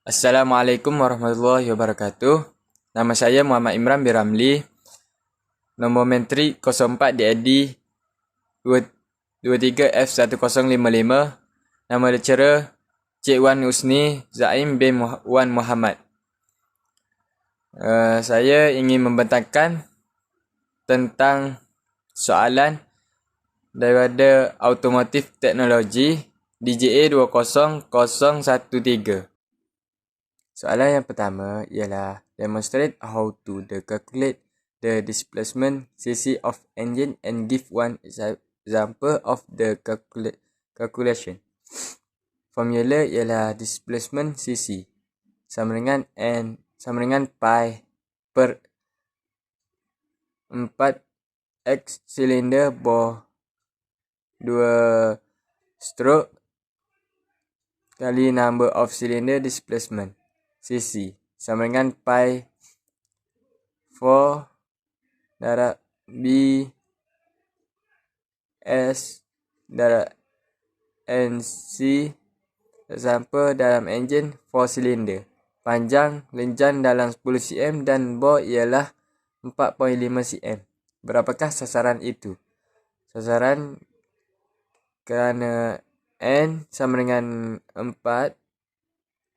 Assalamualaikum warahmatullahi wabarakatuh. Nama saya Muhammad Imran bin Ramli. Nombor menteri 04 DAD 23F1055. Nama lecturer Cik Wan Usni Zaim bin Wan Muhammad. Saya ingin membentangkan tentang soalan daripada Automotive Technology DJA 20013. Soalan yang pertama ialah demonstrate how to calculate the displacement cc of engine and give one example of the calculation. Formula ialah displacement cc sama dengan pi per 4x silinder bore 2 stroke kali number of cylinder displacement cc sama dengan pi 4 darab b s darab nc example dalam enjin 4 silinder. Panjang lenjan dalam 10 cm dan bore ialah 4.5 cm. Berapakah sasaran itu? Sasaran kerana n sama dengan 4,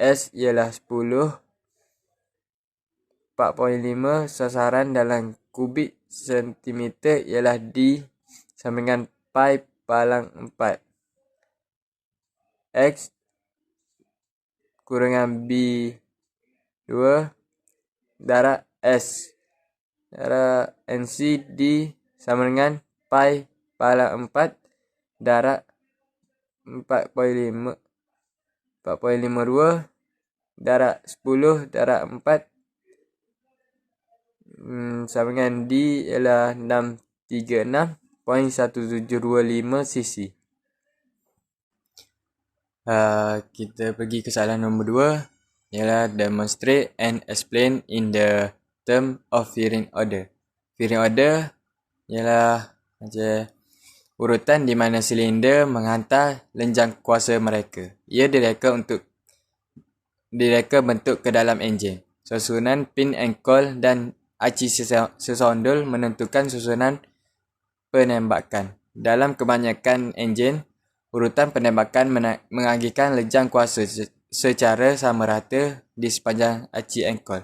S ialah 10, 4.5 sasaran dalam kubik sentimeter ialah D sama dengan pi palang 4. X kurangan B 2 darab S darab NC D sama dengan pi palang 4 darab 4.52 darab 10 darab 4 sama dengan D ialah 636.1725 cc. Kita pergi ke soalan nombor 2 ialah demonstrate and explain in the term of firing order. Firing order ialah macam urutan di mana silinder menghantar lenjang kuasa mereka. Ia direka bentuk ke dalam enjin. Susunan pin and coil dan aci sesondol menentukan susunan penembakan. Dalam kebanyakan enjin, urutan penembakan mengagikan lenjang kuasa secara sama rata di sepanjang aci and coil.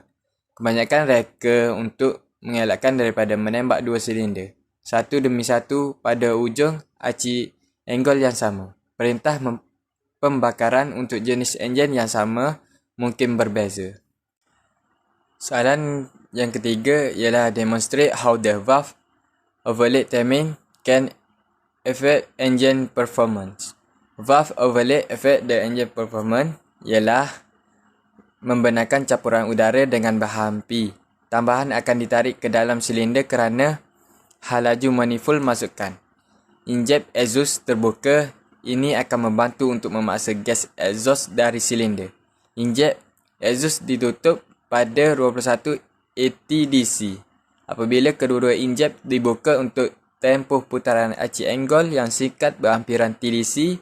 Kebanyakan reka untuk mengelakkan daripada menembak dua silinder, satu demi satu pada ujung aci angle yang sama. Perintah pembakaran untuk jenis enjin yang sama mungkin berbeza. Soalan yang ketiga ialah demonstrate how the valve overload timing can affect engine performance. Valve overload affect the engine performance ialah membenarkan campuran udara dengan bahan P. Tambahan akan ditarik ke dalam silinder kerana hal laju manifold masukkan. Inject exhaust terbuka. Ini akan membantu untuk memaksa gas exhaust dari silinder. Inject exhaust ditutup pada 21 ATDC. Apabila kedua-dua inject dibuka untuk tempoh putaran aci angle yang singkat berhampiran TDC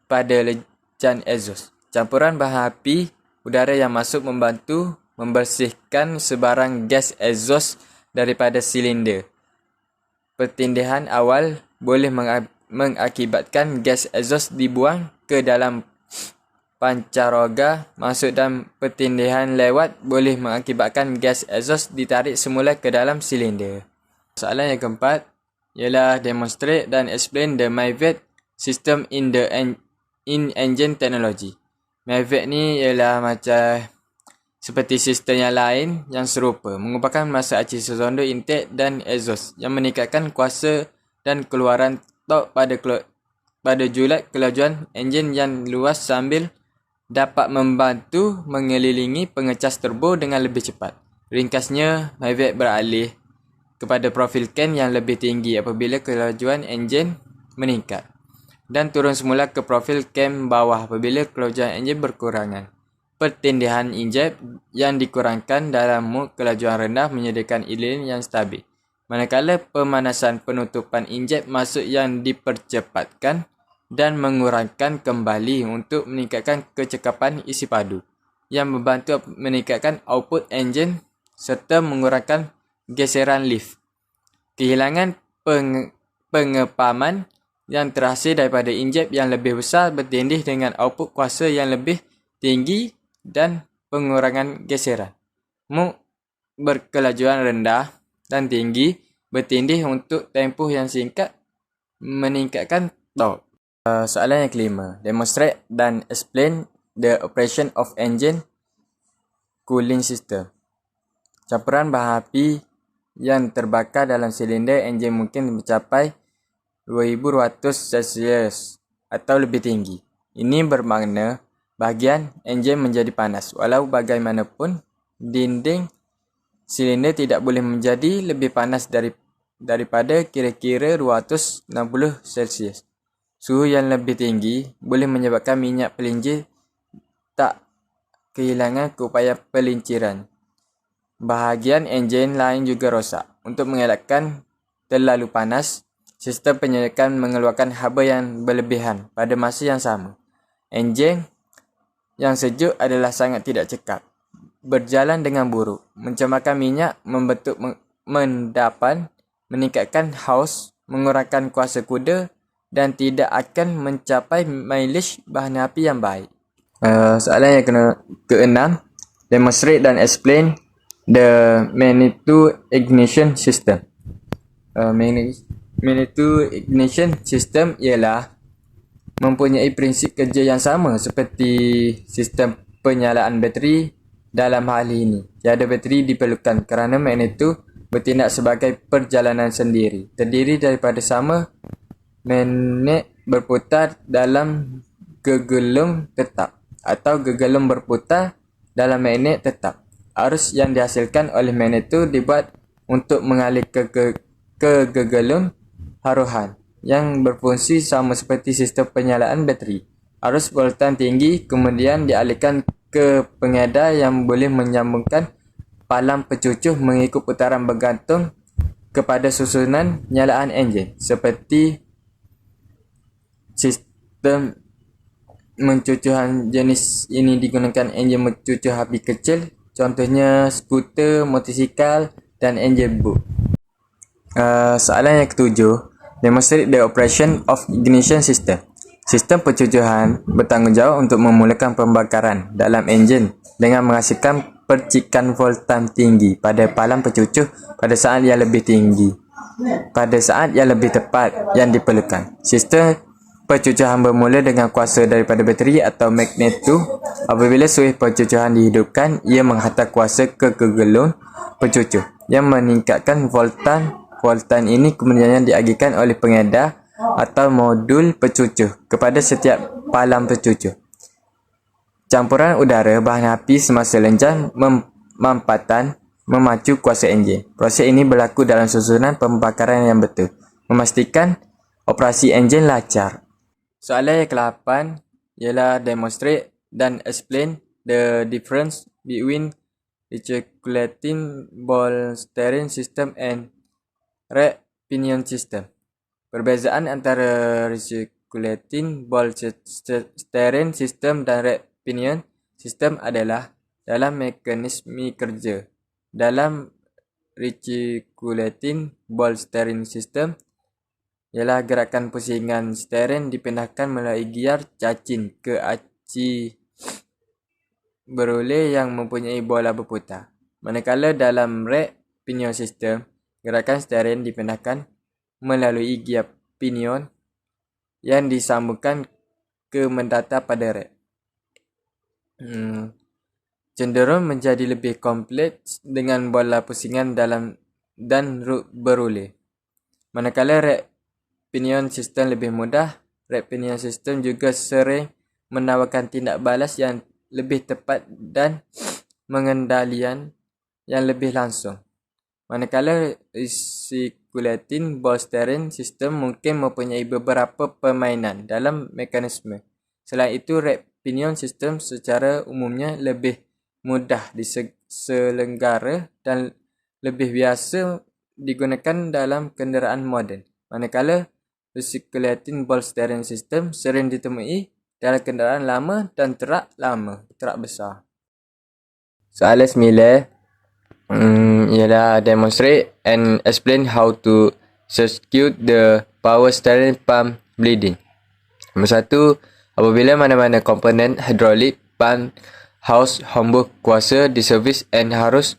pada lenjan exhaust. Campuran bahan api udara yang masuk membantu membersihkan sebarang gas exhaust daripada silinder. Pertindihan awal boleh mengakibatkan gas exhaust dibuang ke dalam pancaroga masuk dan pertindihan lewat boleh mengakibatkan gas exhaust ditarik semula ke dalam silinder. Soalan yang keempat ialah demonstrate dan explain the MIVET system in engine technology. MIVET ni ialah macam seperti sistem yang lain yang serupa, mengubahkan masa aci sesondol intake dan exhaust yang meningkatkan kuasa dan keluaran torque pada julat kelajuan enjin yang luas sambil dapat membantu mengelilingi pengecas turbo dengan lebih cepat. Ringkasnya, MIVET beralih kepada profil cam yang lebih tinggi apabila kelajuan enjin meningkat dan turun semula ke profil cam bawah apabila kelajuan enjin berkurangan. Pertindihan injek yang dikurangkan dalam mode kelajuan rendah menyediakan idling yang stabil. Manakala pemanasan penutupan injek masuk yang dipercepatkan dan mengurangkan kembali untuk meningkatkan kecekapan isi padu. yang membantu meningkatkan output enjin serta mengurangkan geseran lift. Kehilangan pengepaman yang terhasil daripada injek yang lebih besar bertindih dengan output kuasa yang lebih tinggi dan pengurangan geseran. Muk berkelajuan rendah dan tinggi bertindih untuk tempoh yang singkat meningkatkan torque. Soalan yang kelima. Demonstrate dan explain the operation of engine cooling system. Campuran bahan api yang terbakar dalam silinder enjin mungkin mencapai 2200 Celsius atau lebih tinggi. Ini bermakna bahagian enjin menjadi panas. Walau bagaimanapun, dinding silinder tidak boleh menjadi lebih panas daripada kira-kira 260 Celsius. Suhu yang lebih tinggi boleh menyebabkan minyak pelincir tak kehilangan keupayaan pelinciran. Bahagian enjin lain juga rosak. Untuk mengelakkan terlalu panas, sistem penyediaan mengeluarkan haba yang berlebihan pada masa yang sama. Enjin yang sejuk adalah sangat tidak cekap, berjalan dengan buruk, mencemarkan minyak, membentuk mendapan, meningkatkan haus, mengurangkan kuasa kuda dan tidak akan mencapai mileage bahan api yang baik. Soalan yang keenam, demonstrate dan explain the Manitou ignition system. Manitou ignition system ialah mempunyai prinsip kerja yang sama seperti sistem penyalaan bateri. Dalam hal ini, tiada bateri diperlukan kerana Manitou bertindak sebagai perjalanan sendiri, terdiri daripada sama magnet berputar dalam gegelung tetap atau gegelung berputar dalam magnet tetap. Arus yang dihasilkan oleh magnet itu dibuat untuk mengalir ke gegelung haruhan yang berfungsi sama seperti sistem penyalaan bateri. Arus voltan tinggi kemudian dialihkan ke pengedar yang boleh menyambungkan palang pencucuh mengikut putaran bergantung kepada susunan nyalaan enjin. Seperti sistem mencucuhan jenis ini digunakan enjin mencucuh api kecil, contohnya skuter, motosikal dan enjin boat. Soalan yang ketujuh, demonstrate the operation of ignition system. Sistem pencucuhan bertanggungjawab untuk memulakan pembakaran dalam enjin dengan menghasilkan percikan voltan tinggi pada palang pencucuh pada saat yang lebih tinggi, pada saat yang lebih tepat yang diperlukan. Sistem pencucuhan bermula dengan kuasa daripada bateri atau magnet itu. Apabila suih pencucuhan dihidupkan, ia menghantar kuasa ke gegelung pencucuh yang meningkatkan voltan. Voltan ini kemudian diagihkan oleh pengedar atau modul pencucuh kepada setiap palang pencucuh. Campuran udara bahan api semasa lencan mampatan memacu kuasa enjin. Proses ini berlaku dalam susunan pembakaran yang betul, memastikan operasi enjin lancar. Soalan yang ke-8 ialah demonstrate dan explain the difference between recirculating ball steering system and red pinion system. Perbezaan antara recirculating ball steering system dan red pinion system adalah dalam mekanisme kerja. Dalam recirculating ball steering system ialah gerakan pusingan steering dipindahkan melalui gear cacing ke aci beroleh yang mempunyai bola berputar. Manakala dalam red pinion system, gerakan steering dipindahkan melalui gear pinion yang disambungkan ke mendatar pada red. Cenderung menjadi lebih kompleks dengan bola pusingan dalam dan rut beroleh. Manakala red pinion system lebih mudah, red pinion system juga sering menawarkan tindak balas yang lebih tepat dan pengendalian yang lebih langsung. Manakala recirculating ball steering system mungkin mempunyai beberapa permainan dalam mekanisme. Selain itu, red pinion system secara umumnya lebih mudah diselenggara dan lebih biasa digunakan dalam kenderaan moden. Manakala recirculating ball steering system sering ditemui dalam kenderaan lama dan terak besar. Soalan 9 ialah demonstrate and explain how to substitute the power steering pump bleeding. Nombor 1, apabila mana-mana komponen hidrolik pump house hembus kuasa diservis and harus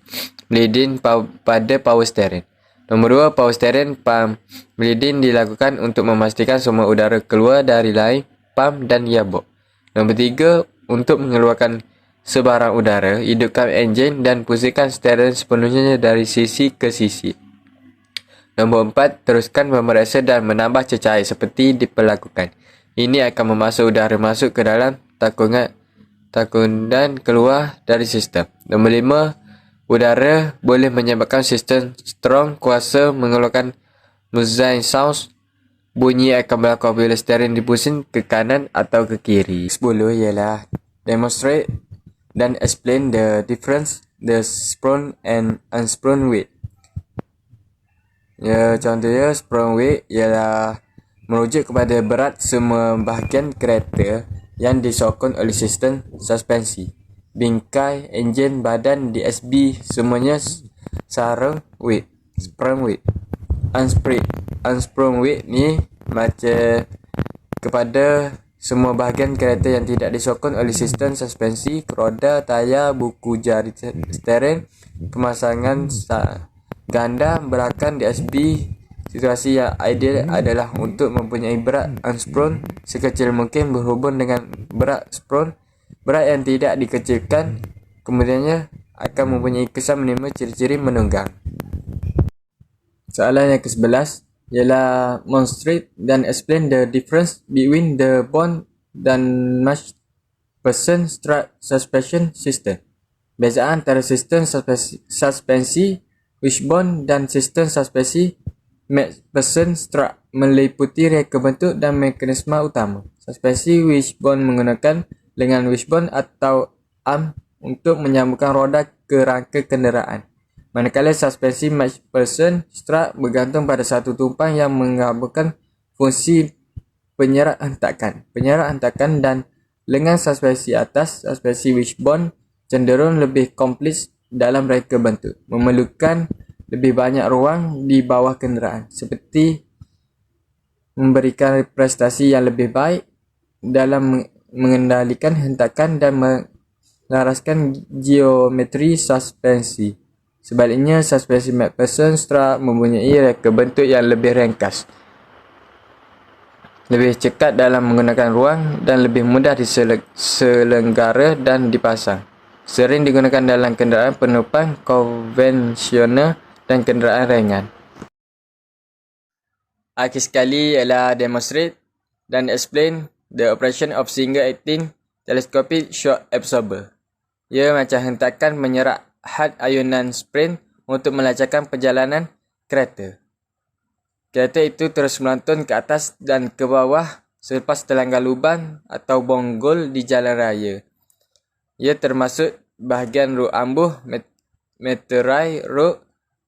bleeding pada power steering. Nombor 2, power steering pump bleeding dilakukan untuk memastikan semua udara keluar dari line pump dan gearbox. Nombor 3, untuk mengeluarkan sebarang udara, hidupkan enjin dan pusingkan steering sepenuhnya dari sisi ke sisi. Nombor 4, teruskan memeriksa dan menambah cecair seperti diperlakukan. Ini akan memasuk udara masuk ke dalam takun dan keluar dari sistem. Nombor 5, udara boleh menyebabkan sistem strong kuasa mengeluarkan buzzing sounds. Bunyi akan berlaku apabila steering dipusing ke kanan atau ke kiri. 10 ialah demonstrate dan explain the difference the sprung and unsprung weight. Ya, contohnya sprung weight ialah merujuk kepada berat semua bahagian kereta yang disokong oleh sistem suspensi, bingkai, enjin, badan, DSB, semuanya sarung weight. Sprung weight. Unsprung weight ni macam kepada semua bahagian kereta yang tidak disokong oleh sistem suspensi, roda, tayar, buku jari steering, pemasangan ganda, belakang, DSB. Situasi yang ideal adalah untuk mempunyai berat unsprung sekecil mungkin berhubung dengan berat sprung. Berat yang tidak dikecilkan kemudiannya akan mempunyai kesan menerima ciri-ciri menunggang. Soalan yang ke-11 ialah demonstrate dan explain the difference between the bond dan MacPherson strut suspension system. Bezaan antara sistem suspensi wishbone dan sistem suspensi MacPherson strut meliputi reka bentuk dan mekanisme utama. Suspensi wishbone menggunakan lengan wishbone atau arm untuk menyambungkan roda ke rangka kenderaan. Manakala suspensi MacPherson strut bergantung pada satu tumpang yang menggabungkan fungsi penyerat hentakan dan lengan suspensi atas. Suspensi wishbone cenderung lebih kompleks dalam reka bentuk, memerlukan lebih banyak ruang di bawah kenderaan, seperti memberikan prestasi yang lebih baik dalam mengendalikan hentakan dan melaraskan geometri suspensi. Sebaliknya, suspensi MacPherson strut mempunyai reka bentuk yang lebih ringkas, lebih cekat dalam menggunakan ruang dan lebih mudah diselenggara dan dipasang. Sering digunakan dalam kenderaan penumpang konvensional dan kenderaan ringan. Akhir sekali ialah demonstrate dan explain the operation of single acting telescopic shock absorber. Ia macam hentakan menyerat had ayunan spring untuk melancarkan perjalanan kereta. Kereta itu terus melantun ke atas dan ke bawah selepas terlanggar lubang atau bonggol di jalan raya. Ia termasuk bahagian ruk ambuh, meterai, ruk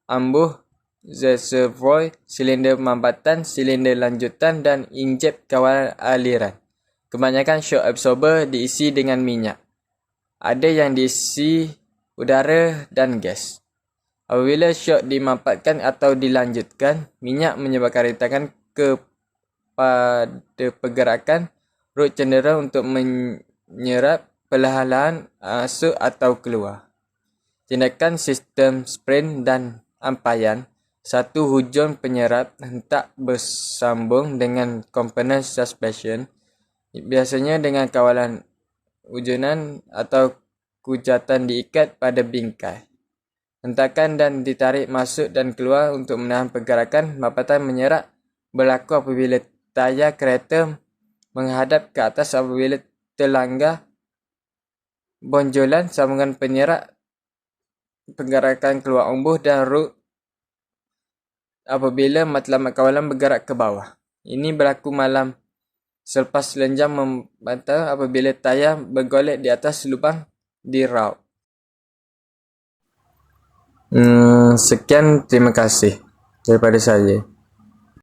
ambuh, reservoir, silinder mambatan, silinder lanjutan dan injek kawalan aliran. Kebanyakan shock absorber diisi dengan minyak. Ada yang diisi udara dan gas. Apabila shock dimanfaatkan atau dilanjutkan, minyak menyebabkan retakan kepada pergerakan. Rut cenderung untuk menyerap perlahan-lahan masuk atau keluar. Tindakan sistem spring dan ampaian. Satu hujung penyerap hentak bersambung dengan komponen suspension, biasanya dengan kawalan hujunan atau kujatan diikat pada bingkai. Hentakan dan ditarik masuk dan keluar untuk menahan pergerakan. Mapatan menyerat berlaku apabila tayar kereta menghadap ke atas apabila terlanggar bonjolan sambungan penyerat pergerakan keluar umbuh dan rut apabila matlamat kawalan bergerak ke bawah. Ini berlaku malam selepas lenjam membantah apabila tayar bergolek di atas lubang di raut. Sekian, terima kasih daripada saya.